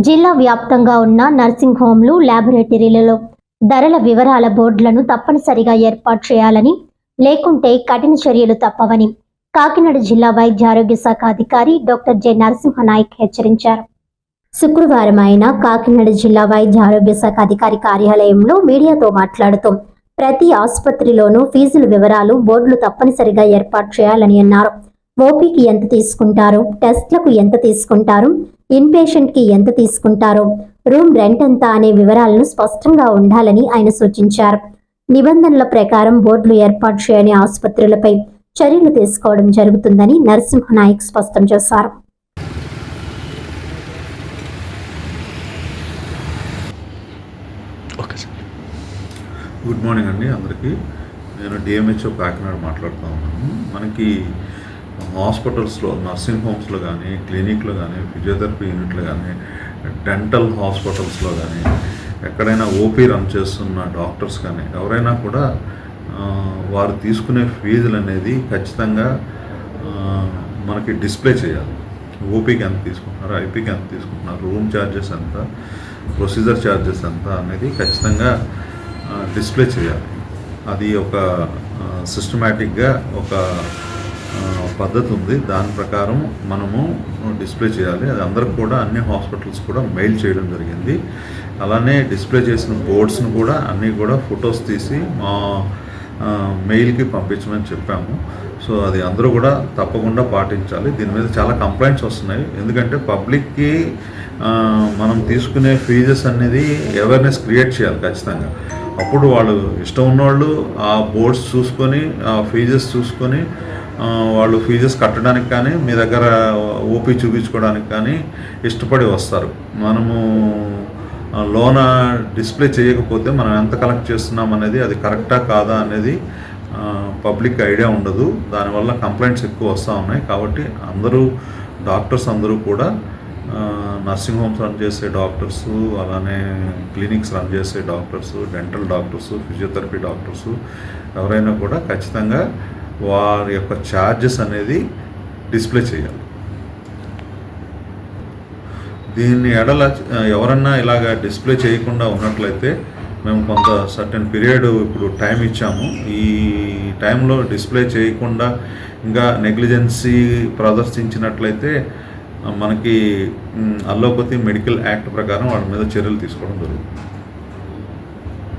జిల్లా వ్యాప్తంగా ఉన్న నర్సింగ్ హోంలు, ల్యాబొరేటరీలలో ధరల వివరాల బోర్డులను తప్పనిసరిగా ఏర్పాటు చేయాలని, లేకుంటే కఠిన చర్యలు తప్పవని కాకినాడ జిల్లా వైద్య ఆరోగ్య శాఖ అధికారి డాక్టర్ జె నరసింహనాయక్ హెచ్చరించారు. శుక్రవారం ఆయన కాకినాడ జిల్లా వైద్య ఆరోగ్య శాఖ అధికారి కార్యాలయంలో మీడియాతో మాట్లాడుతూ ప్రతి ఆసుపత్రిలోనూ ఫీజుల వివరాలు బోర్డులు తప్పనిసరిగా ఏర్పాటు చేయాలని అన్నారు. ఓపీకి ఎంత తీసుకుంటారు, టెస్ట్లకు ఎంత తీసుకుంటారు, ఇన్పేషెంట్కి ఎంత తీసుకుంటారో, రూమ్ రెంట్ ఎంత అనే వివరాలను స్పష్టంగా ఉండాలని ఆయన సూచించారు. నిబంధనల ప్రకారం బోర్డులు ఏర్పాటు చేయని ఆసుపత్రులపై చర్యలు తీసుకోవడం జరుగుతుందని నరసింహనాయక్ స్పష్టం చేశారు. గుడ్ మార్నింగ్ అండి అందరికీ. నేను డిఎంహెచ్ఓ కాకినాడ మాట్లాడుతూ ఉన్నాను. మనకి హాస్పిటల్స్లో, నర్సింగ్ హోమ్స్లో కానీ, క్లినిక్లో కానీ, ఫిజియోథెరపీ యూనిట్లో కానీ, డెంటల్ హాస్పిటల్స్లో కానీ, ఎక్కడైనా ఓపీ రన్ చేస్తున్న డాక్టర్స్ కానీ ఎవరైనా కూడా వారు తీసుకునే ఫీజులు అనేది ఖచ్చితంగా మనకి డిస్ప్లే చేయాలి. ఓపీకి ఎంత తీసుకుంటున్నారు, ఐపీకి ఎంత తీసుకుంటున్నారు, రూమ్ ఛార్జెస్ ఎంత, ప్రొసీజర్ ఛార్జెస్ ఎంత అనేది ఖచ్చితంగా డిస్ప్లే చేయాలి. అది ఒక సిస్టమేటిక్గా ఒక పద్ధతి ఉంది. దాని ప్రకారం మనము డిస్ప్లే చేయాలి. అది అందరికి కూడా, అన్ని హాస్పిటల్స్ కూడా మెయిల్ చేయడం జరిగింది. అలానే డిస్ప్లే చేసిన బోర్డ్స్ను కూడా అన్నీ కూడా ఫొటోస్ తీసి మా మెయిల్కి పంపించమని చెప్పాము. సో అది అందరూ కూడా తప్పకుండా పాటించాలి. దీని మీద చాలా కంప్లైంట్స్ వస్తున్నాయి. ఎందుకంటే పబ్లిక్కి మనం తీసుకునే ఫీజెస్ అనేది అవేర్నెస్ క్రియేట్ చేయాలి ఖచ్చితంగా. అప్పుడు వాళ్ళు ఇష్టం ఉన్నవాళ్ళు ఆ బోర్డ్స్ చూసుకొని, ఆ ఫీజెస్ చూసుకొని వాళ్ళు ఫీజెస్ కట్టడానికి కానీ, మీ దగ్గర ఓపీ చూపించుకోవడానికి కానీ ఇష్టపడి వస్తారు. మనము లోన డిస్ప్లే చేయకపోతే మనం ఎంత కలెక్ట్ చేస్తున్నాం అనేది, అది కరెక్టా కాదా అనేది పబ్లిక్ ఐడియా ఉండదు. దానివల్ల కంప్లైంట్స్ ఎక్కువ వస్తూ ఉన్నాయి. కాబట్టి అందరూ డాక్టర్స్ అందరూ కూడా, నర్సింగ్ హోమ్స్ రన్ చేసే డాక్టర్సు, అలానే క్లినిక్స్ రన్ చేసే doctors, dental doctors, physiotherapy doctors ఎవరైనా కూడా ఖచ్చితంగా వారి యొక్క ఛార్జెస్ అనేది డిస్ప్లే చేయాలి. దీన్ని ఎడల ఎవరన్నా ఇలాగ డిస్ప్లే చేయకుండా ఉన్నట్లయితే మేము కొంత సర్టెన్ పీరియడ్ ఇప్పుడు టైం ఇచ్చాము. ఈ టైంలో డిస్ప్లే చేయకుండా ఇంకా నెగ్లిజెన్సీ ప్రదర్శించినట్లయితే మనకి అల్లోపతి మెడికల్ యాక్ట్ ప్రకారం వాళ్ళ మీద చర్యలు తీసుకోవడం జరుగుతుంది.